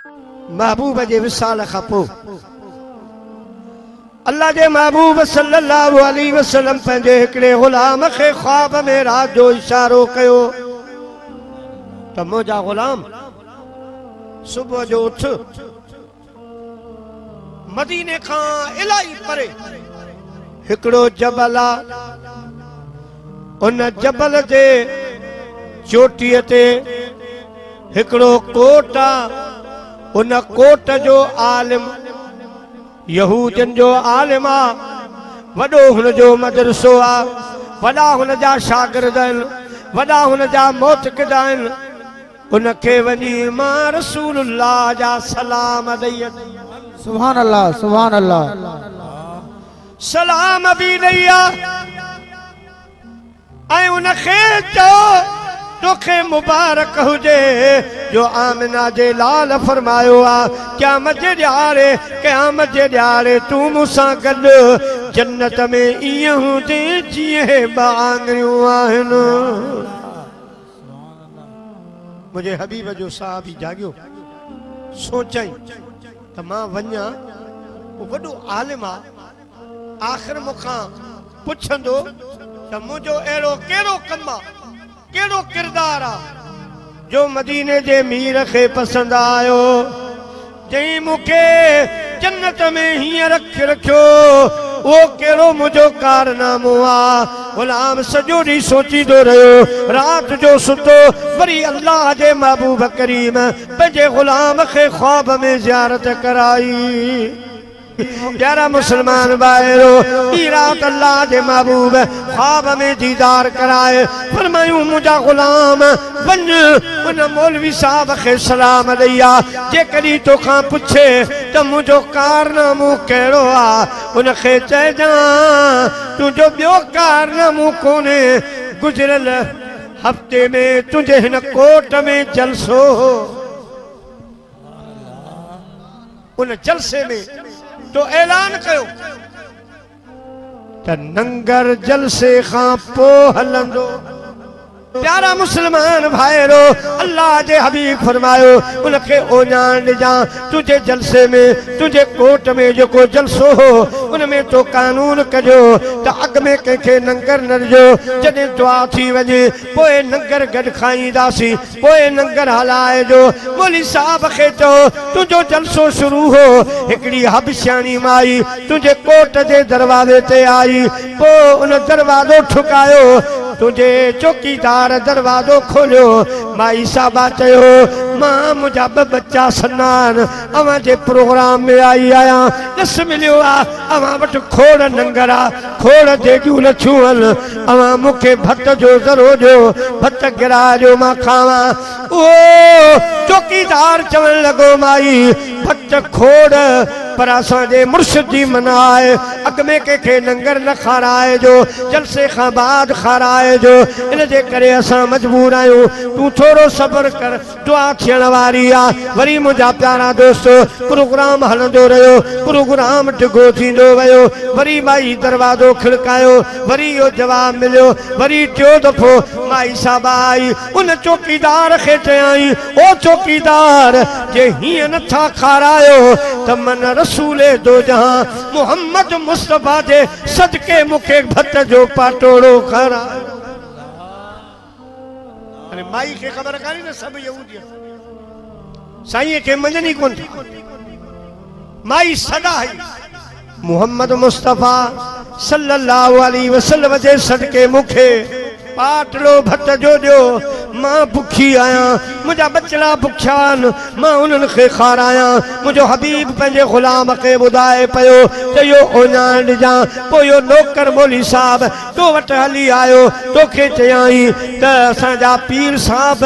महबूब जे विसाल खां पोइ अल्लाह जे महबूब सल्लल्लाहु अलैहि वसल्लम पंहिंजे हिकिड़े गुलाम खे ख्वाब में रात जो इशारो कयो त मुंहिंजा गुलाम सुबुह जो उठ, मदीने खां इलाही परे हिकिड़ो जबल आहे, उन जबल जे चोटीअ ते हिकिड़ो कोट आहे, उन कोट जो आलिम यहूदियुनि जो आलिम आहे, वॾो हुनजो मदरसो आहे, वॾा हुनजा शागिर्द आहिनि, वॾा हुनजा मोतक़िद आहिनि। उनखे वञी मां रसूलुल्लाह जा सलाम ॾेई सुभान अल्लाह सुभान अल्लाह सलाम बि ॾेई ऐं उनखे चओ तोखे मुबारक हुजे जो आमिना जे लाल फरमायो आहे क़यामत जे ॾियारे तूं मूंसां गॾु जन्नत में ईअं हुजे जीअं ॿ आङिरियूं आहिनि। मुझे हबीब जो साहब ही जागियो सोचाई त मां वञा वॾो आलिम आहे, आख़िर मूंखां पुछंदो त मुंहिंजो अहिड़ो कहिड़ो कमु आहे, कहिड़ो किरदार आहे जो मदीने जे मीर खे पसंदि आयो, जंहिं मूंखे जन्नत में हीअं रखियो वो कहिड़ो मुंहिंजो कारनामो आहे। गुलाम सॼो ॾींहुं सोचींदो रहियो, रात जो सुतो, वरी अल्लाह जे महबूब करीम पंहिंजे गुलाम खे ख्वाब में ज़ियारत कराई। प्यारा मुसलमान भाइरो, ई रात अल्लाह जे महबूब ख्वाब में दीदार कराए फरमायूं मुंहिंजा गुलाम वञ उन मौलवी साहब खे सलाम ॾेई आ, जेकॾहिं तोखां पुछे त मुंहिंजो कारनामो कहिड़ो आहे उनखे चइजां तुंहिंजो ॿियो कारनामो कोन्हे, गुज़िरियल हफ़्ते में तुंहिंजे हिन कोट में जलसो हो, उन जलसे में तो ऐलान कयो त नंगर जलसे खां पोइ हलंदो। प्यारा मुसलमान भाइरो, अल्लाह जे हबीब फरमायो उनखे ओञाण ॾिजां तुंहिंजे जलसे में, तुंहिंजे कोट में जेको जलसो हो उनमें तो कानून कजो त अॻ में कंहिंखे नंगर न ॾिजो, जॾहिं दुआ थी वञे पोइ नंगर गॾु खाईंदासीं, पोइ नंगर हलाइजो। मौली साहब खे चओ तुंहिंजो जलसो शुरू हो, हिकिड़ी हबशानी माई तुंहिंजे कोट जे दरवाज़े ते आई, पोइ उन दरवाज़ो ठुकायो, तुझे चौकीदार दरवाजो खोलियो, माई साहबा चयो मां मुंहिंजा ॿ बच्चा सनान अवां जे प्रोग्राम में आई आहियां, ॾस मिलियो आहे अवां वटि खोड़ नंगर आहे, खोड़ देगियूं लछियूं आहिनि, अवां मूंखे भत जो ज़रो ॾियो, भत गिराइजो मां खावां। उहो चौकीदार चवण लॻो माई भत खोड़ पर असांजे मुर्शिद जी मना आहे, अॻ में कंहिंखे नंगर न खाराइजो, जलसे खां बाद खाराइजो, इन जे करे असां मजबूर आहियूं, तूं थोरो सब्र कर, दुआ थियण वारी आहे। वरी मुंहिंजा प्यारा दोस्त प्रोग्राम हलंदो रहियो, प्रोग्राम डिघो थींदो वियो, वरी माई दरवाज़ो खिड़कायो, वरी इहो जवाब मिलियो, वरी टियों दफ़ो माई साहब आई, उन चौकीदार खे चयाई ओ चौकीदार जे हीअं नथा खारायो त मन रसूले दो जहां मोहम्मद मुस्तफा जे सदके मूंखे भत जो पाटोड़ो खारायो। अरे माई खे ख़बर कान्हे न सभु यहूदी साईं खे मञनी कोन थी, माई सदा है मोहम्मद मुस्तफा सल्लल्लाहु अलैहि वसल्लम जे सदके मूंखे पाटलो भत जो ॾियो, मां बुखी आहियां, मुंहिंजा बचड़ा बुखिया आहिनि, मां उन्हनि खे खारायां। मुंहिंजो हबीब पंहिंजे गुलाम खे ॿुधाए पियो त इहो ओञाण ॾिजां। पोइ इहो नौकर मौली साहब तो वटि हली आयो, तोखे चयाई त असांजा पीर साहब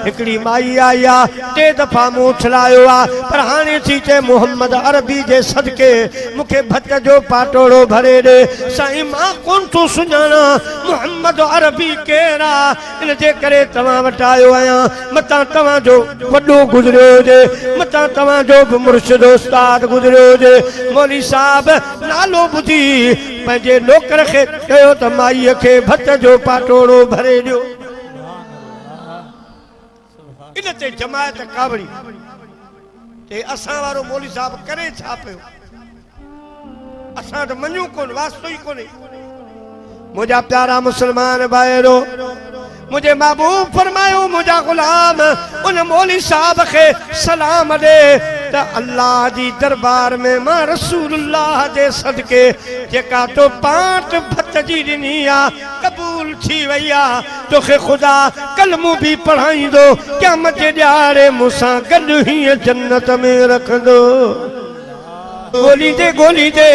हिकिड़ी माई आई आहे, 3 दफ़ा मूं उछलायो आहे, पर हाणे थी चए मोहम्मद अरबी जे सदके मूंखे भत जो पाटोड़ो भरे ॾे। साईं मां कोन थो सुञाणा मोहम्मद अरबी केरु आहे, इन जे करे तव्हां वटि आयो आहियां, मतां तव्हांजो वॾो गुज़रियो हुजे, मतां तव्हांजो बि मुर्शिद उस्ताद गुज़रियो हुजे। मौली साहब नालो ॿुधी पंहिंजे नौकर खे चयो त माईअ खे भत जो पाटोड़ो भरे ॾियो। इन ते जमायत कावड़ी ते असां वारो मौलवी साहब करे छा पियो असां तो मञू कोन वास्तो ही कोने मुझा प्यारा मुसलमान भाइरो मुझे महबूब फरमायो मुझा गुलाम उन मौलवी साहब के सलाम दे त अल्लाह जी दरबार में मां रसूलुल्लाह जे सदके जेका तो पांच भत जी दिनी आ कबूल थी वई आ तोखे खुदा कलमू भी पढ़ाई दो क़यामत जे ॾियारे मूंसां गॾु हीअं जन्नत में रखंदो गोली दे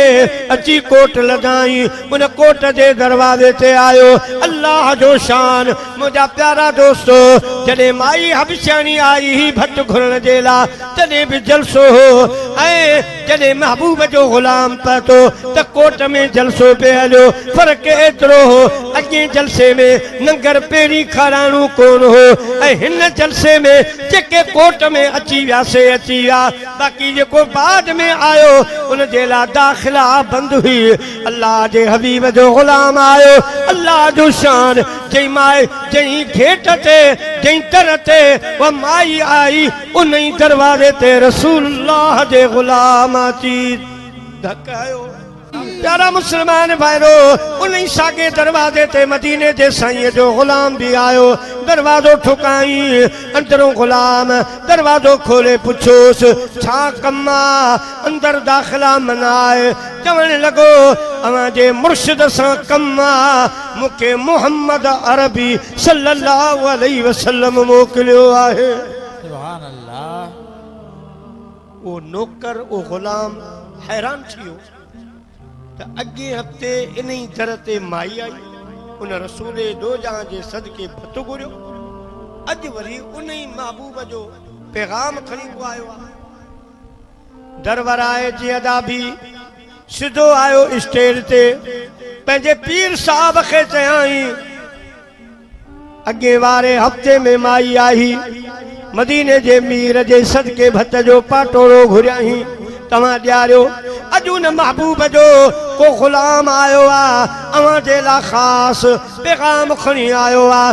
अची कोट लगाई उन कोट जे दरवाजे ते आयो अल्लाह जो शान मुझा प्यारा दोस्तो जॾहिं माई हबशानी आई ही भट घुरण जे लाइ तॾहिं बि जलसो हो ऐं जॾहिं महबूब जो गुलाम पतो त कोट में जलसो पे हलियो फर्क एतिरो हो अॻे जलसे में नंगर पहिरीं खाराणू कोन हो ऐं हिन जलसे में जेके कोट में अची वियासे अची विया बाक़ी जेको बाद में आयो उन जे लाइ दाख़िला बंद हुई अल्लाह जे हबीब जो गुलाम आयो अल्लाह जो शान जई माए जई घेट ते जई तर ते वो माई आई उन ही दरवाजे ते रसूलुल्लाह जे गुलाम अची धकायो प्यारा मुसलमान भाइरो उन ही सागे दरवाजे ते मदीने जे साईं जो गुलाम भी आयो दरवाजो ठुकाई अंदरों गुलाम दरवाजो खोले पुछोस छा कम्मा अंदर दाखिला मनाए चवण लगो अवां जे मुर्शिद सां कम्मा मुके मोहम्मद अरबी सल्लल्लाहु अलैहि वसल्लम मोकलियो आहे सुभान अल्लाह वो नौकर वो गुलाम हैरान थियो त अगे हफ्ते इन ही दर ते माई आई उन रसूल दो जहां जे सदके भत घुरियो अज वरी उन ही महबूब जो पैगाम खणी को आयो दरबार आए जी अदा भी सिधो आयो स्टेज ते पंहिंजे पीर साहब खे चयाई अगे वारे हफ्ते में माई आई मदीने जे मीर जे सदके भत जो पाटोड़ो घुरियाई तव्हां ॾियारियो अॼु उन महबूब जो को गुलाम आयो आ अवां जे लाइ ख़ासि पैगाम खणी आयो आ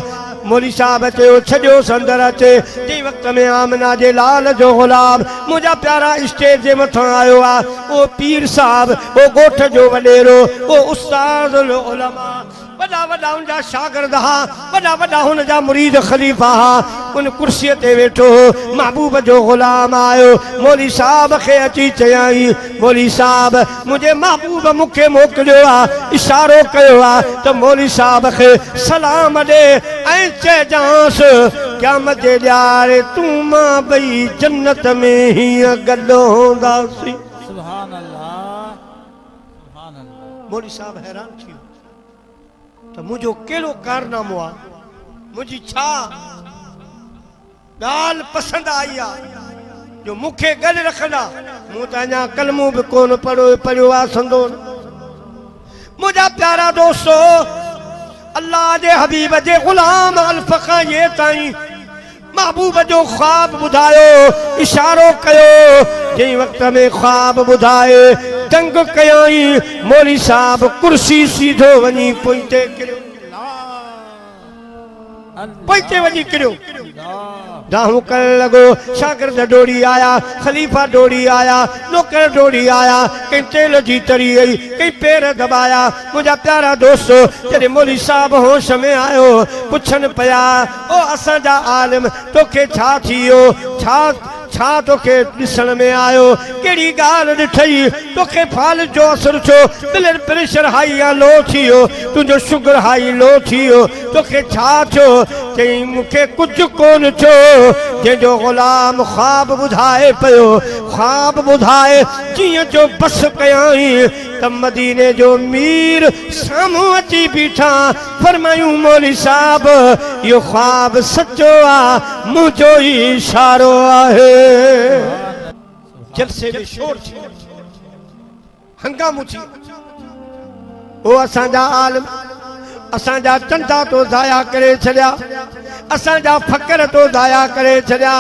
मौलवी साहब चयो छॾियो संदर अचे टी वक़्त में आमना जे लाल जो गुलाम मुंहिंजा प्यारा स्टेज जे मथां आयो आ ओ पीर साहब ओ ॻोठ जो वॾेरो ओ उस्ताद उलमा वॾा वॾा उनजा शागिर्द हा वॾा वॾा हुनजा मुरीद खलीफ़ा हा उन कुर्सीअ ते वेठो महबूब जो गुलाम आयो मौलवी साहब खे अची चयाई मौलवी साहब मुंहिंजे महबूब मूंखे मोकिलियो आहे इशारो कयो आहे त मौलवी साहब खे सलाम ॾे ऐं चइजांसि क़यामत जे ॾियारे तूं मां ॿई जन्नत में हीअं गॾु हूंदासीं सुभान अल्लाह सुभान अल्लाह मौलवी साहब हैरान थियो तो मुझो केड़ो कारनामो आ मुझी छा गाल पसंद आई आ जो मुखे गल रखना मु त अञा कलमो भी कोन पढ़ियो आ संदो मुझा प्यारा दोस्तो अल्लाह जे हबीब जे गुलाम अल्फका ये ताई महबूब जो ख्वाब बुधायो इशारो कयो जई वक्त में ख्वाब बुधाए तंग कयाई मौलवी साहब कुर्सी सीधो वनी पोइते किरियो पोइते वनी किरियो दाहू कर लगो शागिर्द डोड़ी आया खलीफा डोड़ी आया नौकर डोड़ी आया कहीं तेल जी तरी आई कहीं पैर दबाया मुझा प्यारा दोस्तो जॾहिं मौलवी साहब होश में आयो पुछन पया ओ असां जा आलिम तोखे छा थियो छा तोखे ॾिसण में आयो कहिड़ी ॻाल्हि ॾिठई तोखे फाल जो असर छो ब्लड प्रेशर हाई या लो थियो तुंहिंजो शुगर हाई लो थियो तोखे छा थियो चई मूंखे कुझु कोन थियो जंहिंजो गुलाम ख्वाब ॿुधाए पियो ख्वाब ॿुधाए जीअं जो बस कयाई त मदीने जो मीर साम्हूं अची बीठा फरमायूं मौलवी साहब इहो ख्वाब सचो आहे मुंहिंजो ई इशारो आहे जलसे में शोर थी हंगामो थी ओ असांजा आलिम असांजा चंदा तो ज़ाया करे छॾिया असांजा फ़क़्र तो ज़ाया करे छॾिया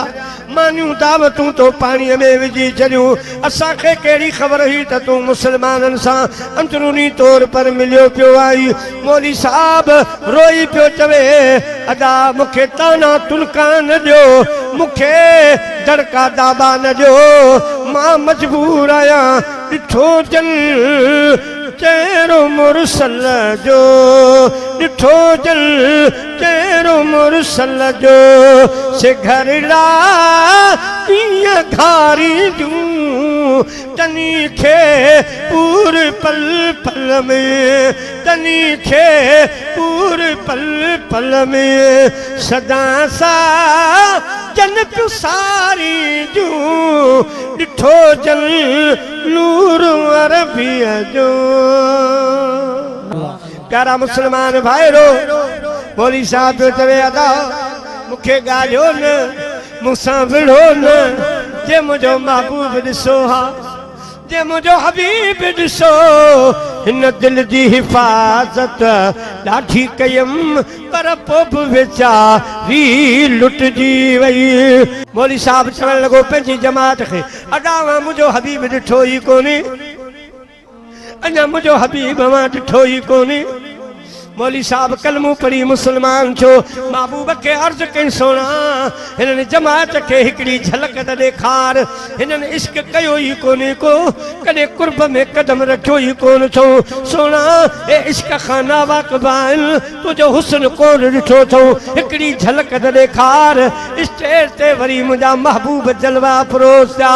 मानियूं दावतूं तो पाणीअ में विझी छॾियूं असांखे कहिड़ी ख़बर हुई त तूं मुस्लमाननि सां अंदरूनी तौर पर मिलियो पियो आई मौली साहब रोई पियो चवे अदा मूंखे ताना तुनका न ॾियो मूंखे दड़का दाबा न ॾियो मां मजबूर आहियां ॾिठो जन चेहरो मुरसल जो ॾिठो जल चेहरो मुरसल जो से घर ला कीअं घारी जूं तनी खे पूर पल पल में तनी खे पूर पल पल में सदा सा जन पियो सारी जूं ॾिठो जल नूर अरबीअ जो प्यारा मुसलमान भाइरो मौली साहब पियो चवे अदा मूंखे ॻाल्हियो न मूंसां विढ़ो न जे मुंहिंजो महबूब ॾिसो हा जे मुंहिंजो हबीब ॾिसो हिन दिल जी हिफ़ाज़त ॾाढी कयमि पर पोइ बि वीचारी लुटिजी वई मौली साहब चवणु लॻो पंहिंजी जमात खे अॾां मुंहिंजो हबीब ॾिठो ई कोन्हे अञा मुंहिंजो हबीब मां ॾिठो ई कोन्हे मौली साहब कलमू पढ़ी मुसलमान छो महबूब के अर्ज कई सोना हिननि जमात के हिकड़ी झलक त ॾेखार हिननि इश्क कयो ई कोन्हे को कॾहिं कुर्ब में कदम रखियो ई कोन छो सोना ए इश्क खाना वाक़बाइन तुंहिंजो हुस्न कोन ॾिठो अथऊं हिकड़ी झलक त ॾेखार स्टेज ते वरी मुंहिंजा महबूब जलवा परोसिया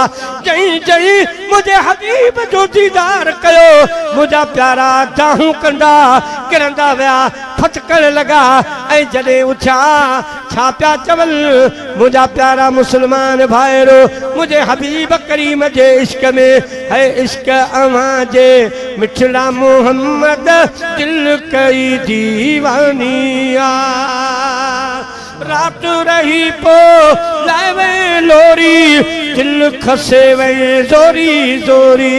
जई जई मुंहिंजे हबीब जो दीदार कयो मुंहिंजा प्यारा दाहूं कंदा किरंदा विया फटकण लगा ऐं जॾहिं उछा छा पिया चवल मुंहिंजा प्यारा मुसलमान भाइरो मुंहिंजे हबीब करीम जे इश्क में है इश्क अवां जे मिठड़ा मोहम्मद दिल कई दीवानी आ रात रही पो लाए वे लोरी दिल खसे वे जोरी जोरी